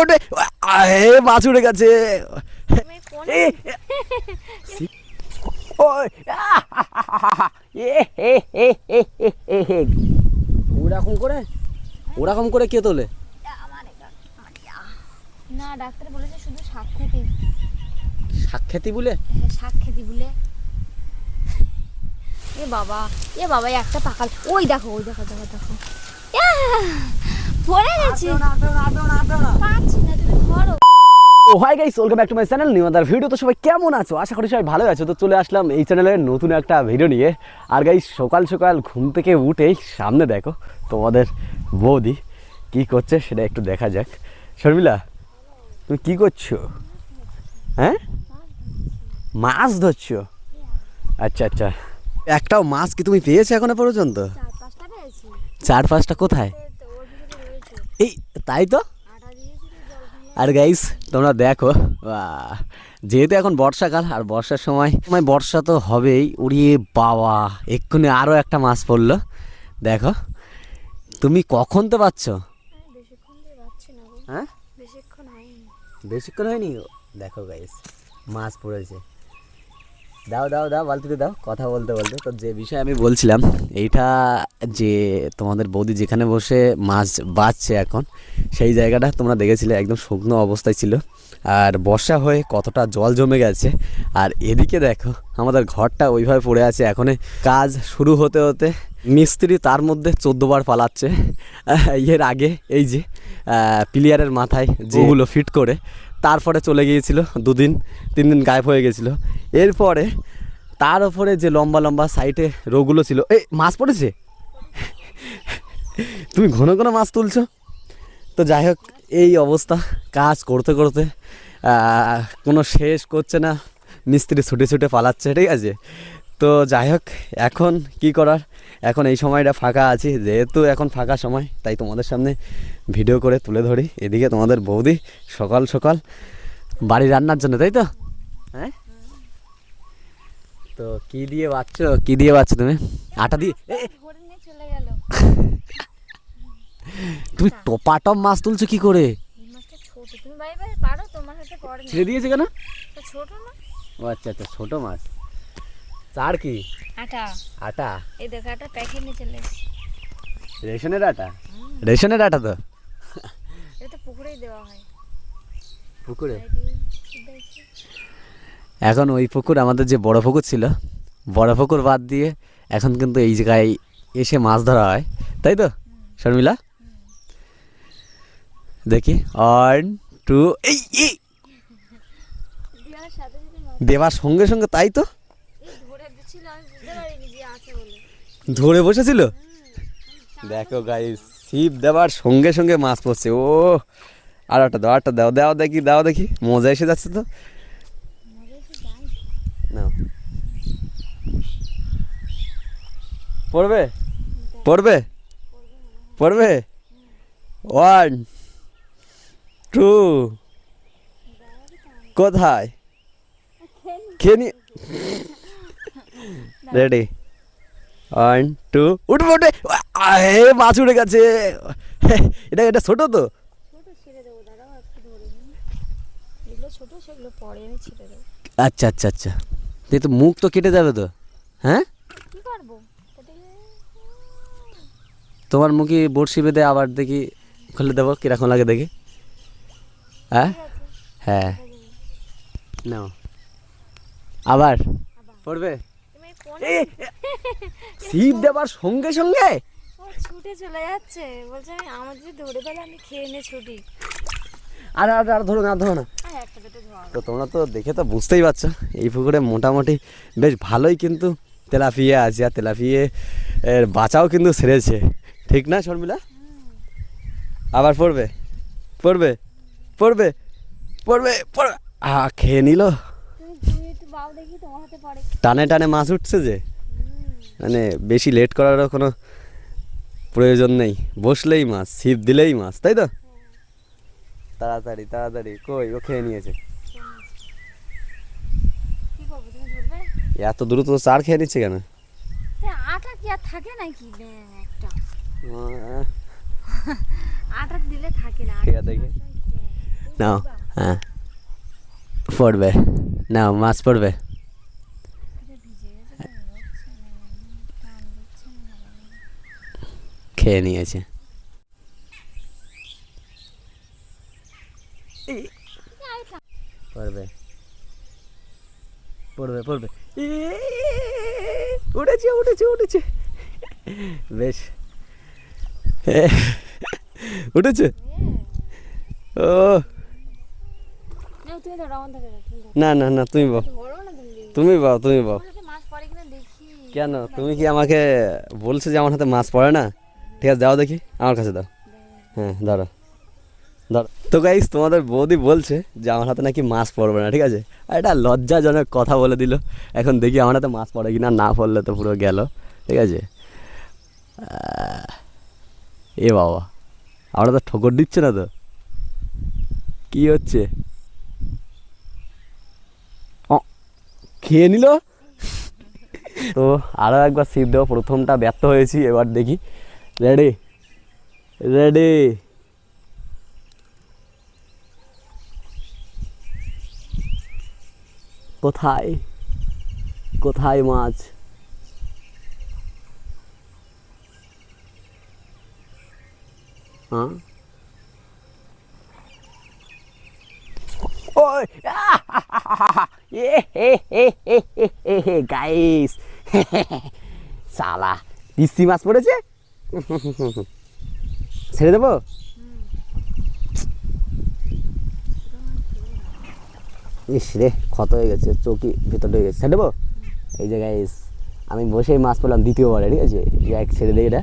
উঠবে মাছ উঠে গেছে। ওরকম করে ওরকম করে কে তোলে? না, ডাক্তার বলেছে শুধু সাক্ষাৎই। সাক্ষাৎই বলে? হ্যাঁ, সাক্ষাৎই বলে। এ বাবা একটা পাকাল। ওই দেখো পড়ে গেছে। পাচ্ছি না, তুমি ধরো। ও hi guys, welcome back to my channel new other video. তো সবাই কেমন আছো? আশা করি সবাই ভালো আছো। তো চলে আসলাম এই চ্যানেলের নতুন একটা ভিডিও নিয়ে। আর গাইস, সকাল সকাল ঘুম থেকে উঠেই সামনে দেখো তোমাদের বৌদি কি করছে সেটা একটু দেখা যাক। শর্মিলা, তুমি কি করছো? হ্যাঁ, মাছ ধরছো? আচ্ছা আচ্ছা, একটাও মাছ কি তুমি পেয়েছো এখনো পর্যন্ত? 4-5টা পেয়েছি। 4-5টা কোথায়? ওর ভিতরে রয়েছে। এই তাই তো। আটা দিয়েছি তো, জল দিয়ে। আর গাইস, তোমরা দেখো, যেহেতু এখন বর্ষাকাল আর বর্ষার সময় বর্ষা তো হবেই। উড়িয়ে বাবা, এক্ষুনি আরও একটা মাছ পড়লো। দেখো, তুমি কখন তো পাচ্ছ? বেশিক্ষণ দিয়ে পাচ্ছি না গো। হ্যাঁ, বেশিক্ষণ হয়নি। বেশিক্ষণ হয়নি। দেখো গাইস, মাছ পড়েছে। দাও দাও দাও, বালতিতে দাও। কথা বলতে বলতে তো যে বিষয়ে আমি বলছিলাম, এইটা যে তোমাদের বৌদি যেখানে বসে মাছ বাছছে এখন, সেই জায়গাটা তোমরা দেখেছিলে একদম শুকনো অবস্থায় ছিল। আর বর্ষা হয়ে কতটা জল জমে গেছে। আর এদিকে দেখো, আমাদের ঘরটা ওইভাবে পড়ে আছে। এখন কাজ শুরু হতে হতে মিস্ত্রি তার মধ্যে 14 বার পালাচ্ছে। এর আগে এই যে প্লেয়ারের মাথায় যেগুলো ফিট করে, তারপরে চলে গিয়েছিল 2-3 দিন গায়েব হয়ে গেছিলো। এরপরে তার ওপরে যে লম্বা লম্বা সাইডে রোগুলো ছিল। এই মাছ পড়েছে, তুমি ঘন ঘন মাছ তুলছো। তো যাই হোক, এই অবস্থা। কাজ করতে করতে কোনো শেষ করছে না, মিস্ত্রি ছুটে ছুটে পালাচ্ছে। ঠিক আছে, তো যাই হোক, এখন কি করার, এখন এই সময়টা ফাঁকা আছি। যেহেতু এখন ফাঁকা সময়, তাই তোমাদের সামনে ভিডিও করে তুলে ধরি। এদিকে তোমাদের বৌদি সকাল সকাল বাড়ি রান্নার জন্য, তাই তো? হ্যাঁ, তো কি দিয়ে বাচ্চো তুমি? আটা দিয়ে? ধরে নিয়ে চলে গেল। তুমি টপাটপ মাছ তুলছো কি করে? এই মাছটা ছোট, তুমি বাইরে পারো, তোমার হাতে পড়ে না। ছেড়ে দিয়েছে কেন? তো ছোট না। ও আচ্ছা আচ্ছা, ছোট মাছ। চার কি? আটা। আটা? এই দেখো, আটা প্যাকেট নিয়ে চলে এসেছি। রেশনের আটা? রেশনের আটা তো। এটা তো পুকুরেই দেওয়া হয়। পুকুরে? তাই দিয়ে দিয়েছি। এখন ওই পুকুর, আমাদের যে বড় পুকুর ছিল, বড় পুকুর বাদ দিয়ে এখন কিন্তু এই জায়গায় এসে মাছ ধরা হয়, তাই তো শর্মিলা? দেখি, 1 2 এই দেওয়ার সাথে সাথে মাছ দেবার সঙ্গে সঙ্গে, তাই তো। এই ধরে দিচ্ছিল, আমি বুঝতে পারিনি যে আছে বলে। ধরে বসেছিল। দেখো গাইস, ছিপ দেওয়ার সঙ্গে সঙ্গে মাছ পড়ছে। ও, আর একটা দাও দাও দেখি, মজা এসে যাচ্ছে তো। না, পড়বে 1 2 কোথায়? খেয়ে রেডি, 1 2 উঠবে। মাছ উঠে গেছে। এটা ছোট তো। ছোট ছেড়ে দেবো, দাঁড়াও একটু ধরে নিই। যেগুলো ছোট সেগুলো পরে আমি ছেড়ে দেবো। আচ্ছা আচ্ছা আচ্ছা, তো মুখ তো কেটে যাবে তো। হ্যাঁ, কি করবো? কেটে গেলে তোমার মুখে বড়শি বেঁধে আবার দেখি খুলে দেবো, কিরকম লাগে দেখি। হ্যাঁ হ্যাঁ, নাও আবার পড়বে। তুমি কোন ছিপ দেবার সঙ্গে সঙ্গে ও ছুটে চলে যাচ্ছে, বলছে আমি আমার যদি ধরে পেলে আমি খেয়ে নে ছুটি। আর ধরো না। আর একটা দুটো ধোয়া। তো তোমরা তো দেখে তো বুঝতেই পারছো, এই পুকুরে মোটামুটি বেশ ভালোই কিন্তু তেলাপিয়া আছে। আর তেলাপিয়া এর বাঁচাও কিন্তু ছেড়েছে, ঠিক না শর্মিলা? আবার পড়বে। খেয়ে নিল। তুমি একটু বাও দেখি, তোমার হাতে পড়ে। টানে টানে মাছ উঠছে যে, মানে বেশি লেট করারও কোনো প্রয়োজন নেই। বসলেই মাছ, ছিপ দিলেই মাছ, তাই তো? তাড়াতাড়ি কই, ও খেয়ে নিয়েছে। কি করবো, তুমি ধরবে? এত দ্রুত তো চার খেয়ে নিচ্ছে কেন? আটা কি আর থাকে নাকি একটা? আটা দিলে থাকে না। খেয়ে দেখে। নাও হ্যাঁ পড়বে, নাও মাছ পড়বে। খেয়ে নিয়েছে। পড়বে পড়বে পড়বে, উঠেছে উঠেছে উঠেছে, বেশ উঠেছে। ও না তুমি ধরো আমার ধরে না না না, তুমি বাও, ধরো না তুমি। তুমি বাও, তুমি বাও। মাছ পড়ে কিনা দেখি। কেন তুমি কি আমাকে বলছো যে আমার হাতে মাছ পড়ে না? ঠিক আছে দাও দেখি, আমার কাছে দাও। হ্যাঁ ধরো ধরো। তো গাইস তোমাদের বৌদি বলছে যে আমার হাতে নাকি মাছ পড়বে না, ঠিক আছে। আর এটা লজ্জাজনক কথা বলে দিল। এখন দেখি আমার হাতে মাছ পড়ে কিনা, না পড়লে তো পুরো গেল, ঠিক আছে। এ বাবা, আমরা তো ঠোকর দিচ্ছে না তো, কি হচ্ছে? খেয়ে নিল। তো আরও একবার ছিপ দেবো, প্রথমটা ব্যর্থ হয়েছি, এবার দেখি। Ready ready. কোথায় কোথায় মাছ? হ্যাঁ ওই গাইস, সালা পিসি মাছ পড়েছে। ছেড়ে দেবো? ইস রে, ক্ষত হয়ে গেছে, চোখি ভিতরে হয়ে গেছে। ছেড়ে দেবো? এই যে গাইস আমি বসেই মাছ পেলাম দ্বিতীয়বারে, ঠিক আছে। এক ছেড়ে দিই এটা,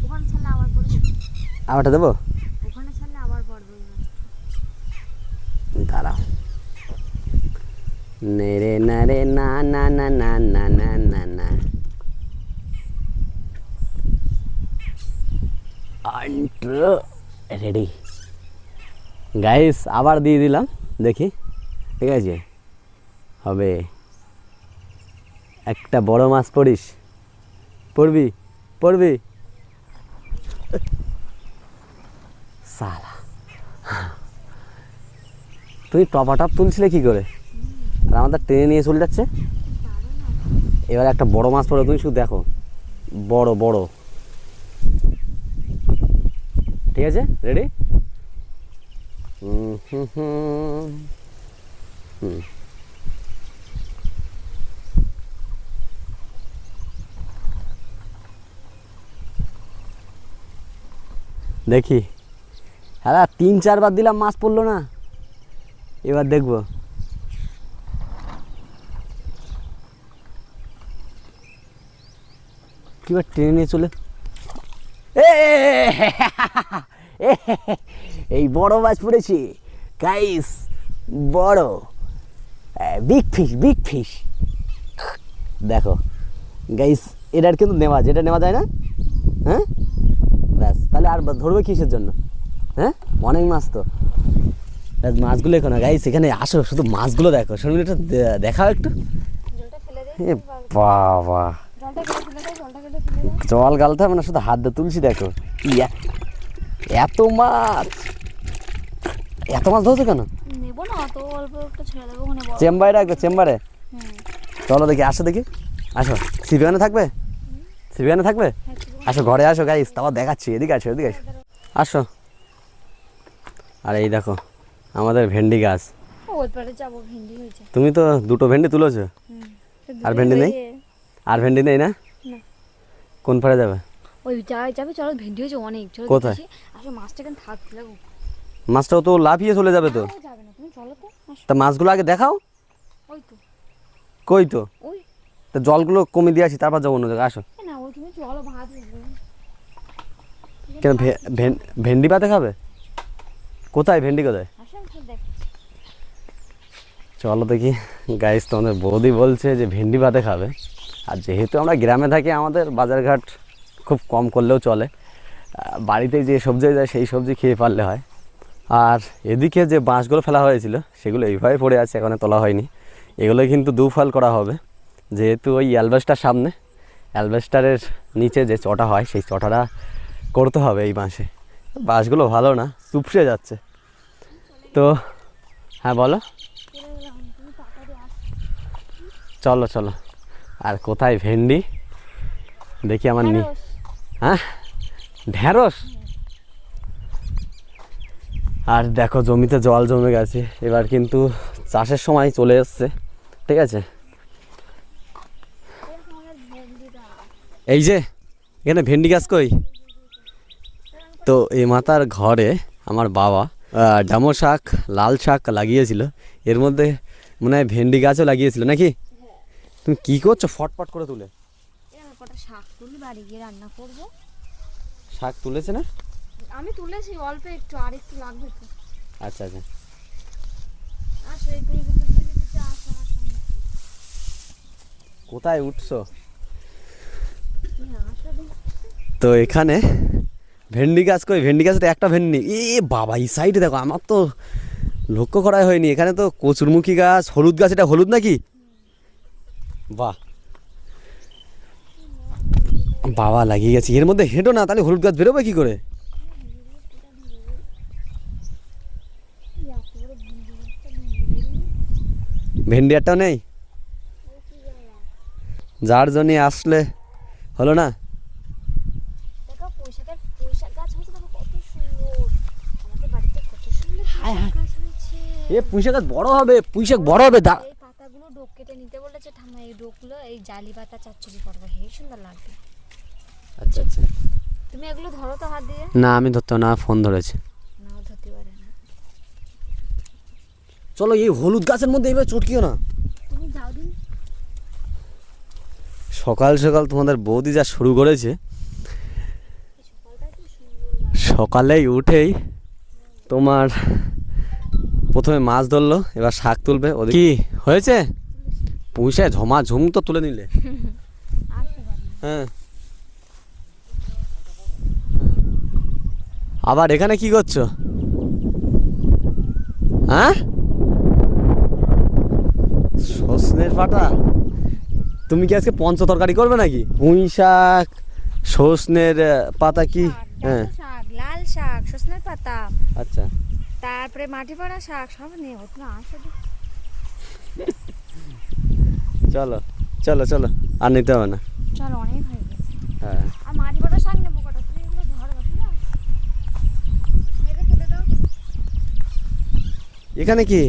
ওখানে ছাড়লে আবার পড়বে। আবারটা দেবো? ওখানে ছাড়লে আবার পড়বে। দাঁড়াও। নে রে না রে না না না না না না না না। রেডি গাইস, আবার দিয়ে দিলাম, দেখি ঠিক আছে হবে। একটা বড় মাছ পড়িস, পড়বি পড়বি সালা। তুই টপাটপ তুলছিলে কি করে, আর আমাদের টেনে নিয়ে চলে যাচ্ছে। এবার একটা বড় মাছ পড়ে, তুমি শুধু দেখো, বড় বড়। ঠিক আছে রেডি। হুম হুম হুম হুম। দেখি, হ্যাঁ 3-4 বার দিলাম, মাছ পড়লো না। এবার দেখবো। কিবার টেনে নিয়ে চলে, এই বড় মাছ পড়েছে গাইস, বড় বিগ ফিশ, বিগ ফিশ। দেখো গাইস, এটার কিন্তু নেওয়া, যেটা নেওয়া যায় না। হ্যাঁ ব্যাস, তাহলে আর ধরবে কিসের জন্য? হ্যাঁ অনেক মাছ তো। ব্যাস মাছগুলো এখন গাইস, এখানে আসো, শুধু মাছগুলো দেখো। শোনো এটা দেখাও একটু। জলটা ফেলে দে। এ বাবা, জলটা কেটে ফেলে দে, জলটা কেটে ফেলে দে। জল গালতে হবে না, শুধু হাত দিয়ে তুলছি। দেখো কি এত মাছ, এত মাছ ধরছো কেন? নেবো না, তো অল্প একটু ছেড়ে দেবো ওখানে বড়। চেম্বারে রাখবে, চেম্বারে। হুম। চলো দেখি, আসো দেখি, আসো। সিভিয়ানে থাকবে, সিভিয়ানে থাকবে। আসো ঘরে আসো গাইস, তাও দেখাচ্ছি। এদিকে আসো, এদিকে আসো, আসো। আর এই দেখো আমাদের ভেন্ডি গাছ। ওই পারে যাবো, ভেন্ডি হয়েছে। তুমি তো 2টো ভেন্ডি তুলেছো, হুম। আর ভেন্ডি নেই? আর ভেন্ডি নেই না? না। কোন পারে যাবে? ওই যাবে, চলো ভেন্ডি হয়েছে অনেক। চলো কোথায়? দেখি। আসলে মাছটা কেন থাকতে লাগো। মাছটাও তো লাফিয়ে চলে যাবে তো। ও যাবে না, তুমি চলো তো। আসো। তা মাছগুলো আগে দেখাও। ওই তো, কই তো? ওই তা জলগুলো কমে দিয়ে আসি, তারপর যাবো অন্য জায়গায়। আসো। না, ওই তুমি চলো, ভাত দেবো। কেন ভেন্ডি পাতে খাবে? কোথায় ভেন্ডি, কোথায়? আসো আমি দেখ। চলো দেখি গাইস, তোমাদের বৌদি বলছে যে ভেন্ডি ভাতে খাবে। আর যেহেতু আমরা গ্রামে থাকি, আমাদের বাজারঘাট খুব কম করলেও চলে। বাড়িতে যে সবজি যায় সেই সবজি খেয়ে পারলে হয়। আর এদিকে যে বাঁশগুলো ফেলা হয়েছিল সেগুলো এইভাবে পড়ে আছে, এখনো তোলা হয়নি। এগুলো কিন্তু দুফাল করা হবে, যেহেতু ওই অ্যালবেস্টার সামনে, অ্যালবেস্টারের নিচে যে চটা হয় সেই চটাটা করতে হবে এই বাঁশে। বাঁশগুলো ভালো না, চুপসে যাচ্ছে। তো হ্যাঁ বলো, পড়ে গেলাম, তুমি টাকা দিয়ে আস। চলো চলো। আর কোথায় ভেন্ডি দেখি আমার নি, ঢেঁড়স। হ্যাঁ ঢেঁড়স। আর দেখো জমিতে জল জমে গেছে, এবার কিন্তু চাষের সময় চলে এসছে, ঠিক আছে। এরকম আমাদের ভেন্ডিটা। এই যে এখানে ভেন্ডি গাছ কই, তো এই মাতার ঘরে আমার বাবা ডামো শাক, লাল শাক লাগিয়েছিল, এর মধ্যে মনে হয় ভেন্ডি গাছও লাগিয়েছিল নাকি? তুমি কি করছো ফটফট করে তুলে? এরকম কটা শাক তুলি, বাড়ি গিয়ে রান্না করব। শাক তুলেছে না? আমি তুলেছি অল্প একটু, আর একটু লাগবে তো। আচ্ছা আচ্ছা, আসো এই তুই দিতে তুই দিতে আসো আমার সঙ্গে। কোথায় উঠছো? আসো দেখি। তো এখানে ভেন্ডি গাছ কই, ভেন্ডি গাছে তো একটা ভেন্ডি। এ বাবা এই সাইডে দেখো, আমার তো লক্ষ্য করাই হয়নি, এখানে তো কচুরমুখী গাছ, হলুদ গাছ, এটা হলুদ নাকি? বাহ, বাবা লাগিয়ে গেছে, এর মধ্যে হেঁটো না, তাহলে হলুদ গাছ বেরোবে কি করে? ভেন্ডি একটাও নেই, যার জন্য আসলে হলো না। দেখো পুঁইশাক গাছ হয়েছে, দেখো কত সুন্দর। আমাদের বাড়িতে কত সুন্দর পুঁইশাক গাছ হয়েছে। এ পুঁইশাক গাছ বড় হবে, পুঁইশাক বড় হবে। এই পাতাগুলো ডোক কেটে নিতে বলেছে ঠাম্মা, এই ডোকগুলো এই জালি পাতা চচ্চড়ি করবে, হেই সুন্দর লাগবে। আচ্ছা আচ্ছা, তুমি এগুলো ধরো তো হাত দিয়ে। না আমি ধরতে না, ফোন ধরেছে। নাও ধরতে পারে না। চলো এই হলুদ গাছের মধ্যে এবার চটকিও না। তুমি যাও দিন। সকাল সকাল তোমাদের বৌদি যা শুরু করেছে, সকালটা কি সুন্দর। সকালেই উঠেই তোমার প্রথমে মাছ ধরলো, এবার শাক তুলবে। ওদের কি হয়েছে? পুঁইশাক ঝমাঝুম তো তুলে নিলে। আসতে পারি। হ্যাঁ, আবার এখানে কি করছো? হ্যাঁ, সজনের পাতা। তুমি কি আজকে পঞ্চ তরকারি করবে নাকি? পুঁই শাক, সজনের পাতা কি? হ্যাঁ শাক, লাল শাক, সজনের পাতা, আচ্ছা, তারপরে মাটি পাড়া শাক সব নিয়ে হতো না। আসো দিন। চলো চলো চলো, আর নিতে হবে না। চলো অনেক হয়ে গেছে। হ্যাঁ, আর মাটি পাড়া শাক নেবো কটা, তুমি এগুলো ধরো ঠিক আছে? এটা তুলে দাও। এখানে কি?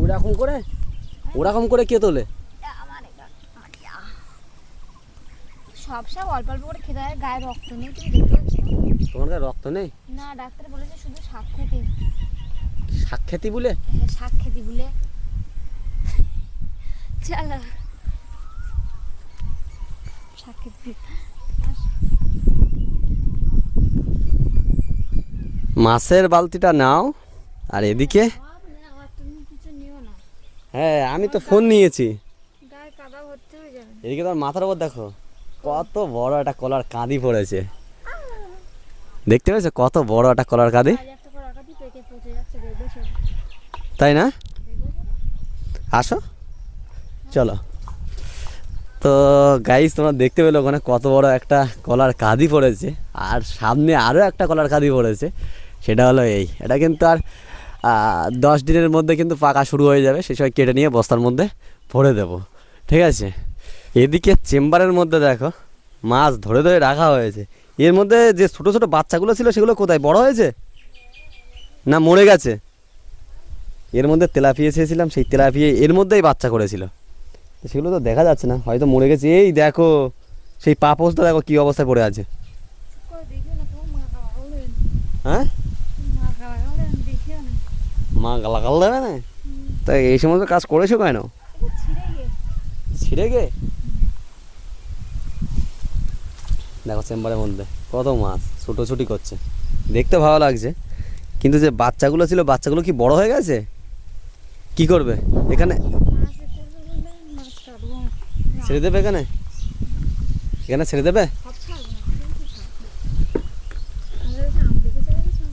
ওরকম করে, ওরকম করে কে তোলে? সব সব অল্প অল্প করে খেতে হয়, গায়ে রক্ত নেই, তুমি দেখতে পাচ্ছ না? তোমার গায়ে রক্ত নেই? না, ডাক্তার বলেছে শুধু শাক খেতে। শাক খেতি বলে? হ্যাঁ, শাক খেতে বলে। চলো শাক খেতে। মাছের বালতিটা নাও, আর এদিকে তুমি কিছু নিও না, হ্যাঁ আমি তো ফোন নিয়েছি। গায়ে কাদা ভর্তি হয়ে যাবে। এদিকে তোমার মাথার উপর দেখো কত বড় একটা কলার কাঁদি পড়েছে, দেখতে পেয়েছো কত বড় একটা কলার কাঁদি? আজ একটা করে আঘাতই পেটে পচে যাচ্ছে, দেখবে চলো। তাই না? দেখবে চলো। আসো চলো। তো গাইস তোমরা দেখতে পেলে ওখানে কত বড় একটা কলার কাঁদি পড়েছে, আর সামনে আরও একটা কলার কাঁদি পড়েছে। সেটা হলো এই, এটা কিন্তু আর 10 দিনের মধ্যে কিন্তু পাকা শুরু হয়ে যাবে, সেই সময় কেটে নিয়ে বস্তার মধ্যে ভরে দেবো, ঠিক আছে। এদিকে চেম্বারের মধ্যে দেখো মাছ ধরে ধরে রাখা হয়েছে, এর মধ্যে যে ছোটো ছোটো বাচ্চাগুলো ছিল সেগুলো কোথায়, বড় হয়েছে না মরে গেছে? এর মধ্যে তেলাপিয়া চেয়েছিলাম, সেই তেলাপিয়া এর মধ্যেই বাচ্চা করেছিল, সেগুলো তো দেখা যাচ্ছে না, হয়তো মরে গেছে। এই দেখো সেই পাপোসটা দেখো কী অবস্থায় পড়ে আছে। কই দেখিও না, তোমার মা খাওয়া হলেন। হ্যাঁ, মা খাওয়া হলেন, দেখিও না। মা গালাগাল দেবে না? তাই এই সমস্ত কাজ করেছো কেন? এটা ছিঁড়ে গেছে। ছিঁড়ে গে দেখো চেম্বারের মধ্যে কত মাছ ছুটোছুটি করছে, দেখতে ভালো লাগছে, কিন্তু যে বাচ্চাগুলো ছিল বাচ্চাগুলো কি বড় হয়ে গেছে? কি করবে এখানে? মাছে করবে বললে মাছ কাটবো। ছেড়ে দেবে এখানে? এখানে ছেড়ে দেবে? সব ছাড়বো না, কিন্তু ছাড়বো। আমাদের কাছে আম পেকে চলে গেছে।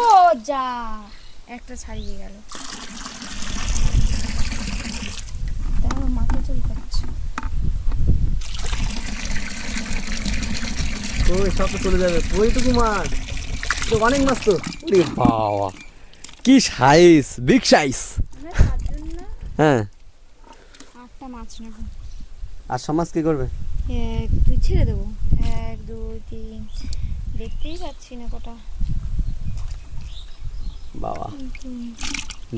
ও যা, একটা ছাড়িয়ে গেল। তারপর মাথা চুল করছে। ওই সব তো চলে যাবে, ওইটুকু মাছ তো অনেক মাছ তো। ওরে বাবা কি সাইজ, বিগ সাইজ। আমরা চারজন না, হ্যাঁ 8টা মাছ নেব। আর সমাজ কি করবে? তুই ছেড়ে দেবো। 1 2 3, দেখতেই পাচ্ছি না কটা। বাবা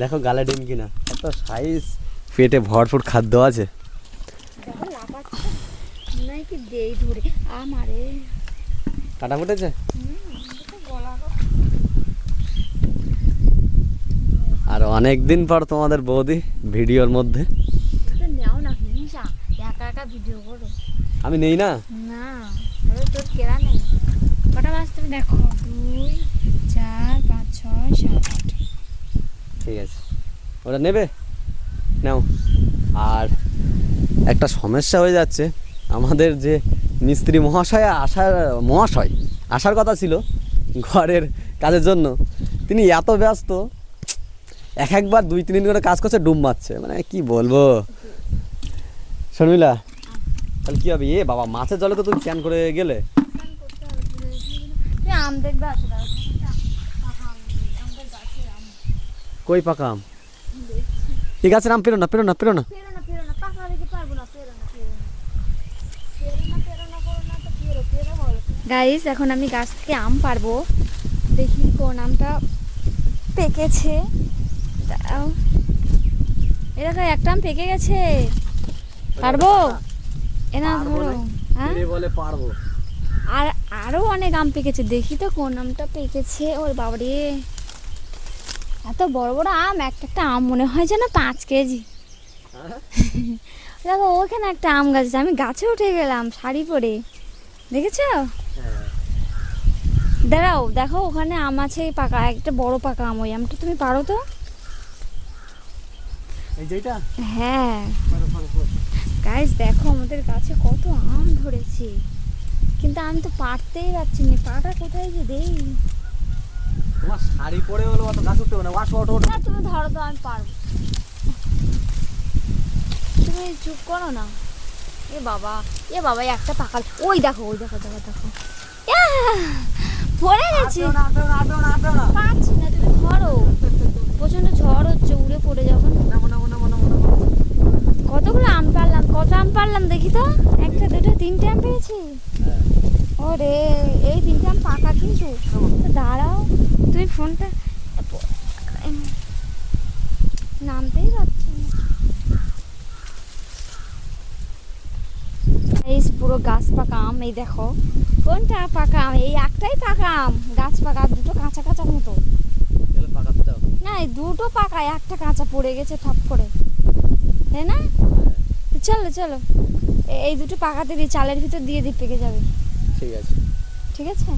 দেখো গালে ডিম কিনা, এত সাইজ, পেটে ভরপুর খাদ্য আছে। দেখো লাফাচ্ছে, মনে হয় কি দেই ধরে আমারে। কাটা ফুটেছে। তো গলা আর অনেক দিন পর তোমাদের বৌদি ভিডিওর মধ্যে। তো নেও না হিংসা, একা একা ভিডিও করো। আমি নেই না, না ওরে তোর কেরা নেই। কটা মাছ তুমি দেখো? 2 4 5 6 7 8। ঠিক আছে ওটা নেবে নাও। আর একটা সমস্যা হয়ে যাচ্ছে, আমাদের যে মিস্ত্রি আসার কথা ছিল ঘরের কাজের জন্য, তিনি এত ব্যস্ত, একবার 2-3 দিন করে কাজ করছে, ডুব মারছে, মানে কি বলবো। শর্মিলা তাহলে কি হবে? এ বাবা মাছের জলে তো তুমি স্নান করে গেলে। তুই আম দেখবে আছে দাঁড়া, পাকা আম দেখবে, আমাদের গাছে আম। কই পাকা আম? এই গাছের আম পেরো না, পেরো না, পেরো না। পেরো না পাকা রেখে পারবো না, পেরো না করো না তো পেরো বলো। গাইস এখন আমি গাছ থেকে আম পারবো, দেখি কোন আমটা পেকেছে। দাও, এরকম একটা আম পেকে গেছে, পারবো? এ না ধরো। হ্যাঁ বলে পারবো। আর আরো অনেক আম পেকেছে, দেখি তো কোন আমটা পেকেছে। ওর বাবারে এত বড় বড় আম, একটা আম মনে হয় যেন 5 কেজি। দেখো ওখানে একটা আম গাছ আছে, আমি গাছে উঠে গেলাম শাড়ি পরে, দেখেছো? দাঁড়াও দেখো ওখানে আম আছে পাকা, একটা বড় পাকা আম, ওই আমটা তুমি পারো তো? এই যেটা হ্যাঁ গাইস দেখো আমাদের গাছে কত আম ধরেছে, কিন্তু আমি তো পারতেই পারছি না, পাটা কোথায় যে দেই। তোমার শাড়ি পরে হলো অত গাছ উঠতে হবে না, ওঠো। না তুমি ধরো তো, আমি পারবো, তুমি চুপ করো না। এ বাবা একটা পাকা, ওই দেখো পড়ে গেছে, পারছি না, তুমি ধরো, প্রচন্ড ঝড় হচ্ছে, উড়ে পড়ে যাবো। কতগুলো আম পারলাম, কত আম পারলাম দেখি তো? 1 2 3 আম পেয়েছি। ওরে এই 3 আম পাকা, কিন্তু দাঁড়াও তুমি ফোনটা, নামতেই পারছি না। এই পুরো গাছ পাকা আম, এই দেখো কোনটা পাকা আম, এই একটাই পাকা আম, গাছ পাকা, আর 2টো কাঁচা মতো। না এই 2টো পাকা, একটা কাঁচা পড়ে গেছে ঠপ করে, তাই না? চলো এই 2টো পাকাতে দিই, চালের ভিতর দিয়ে পেকে যাবে। ঠিক আছে। ঠিক আছে।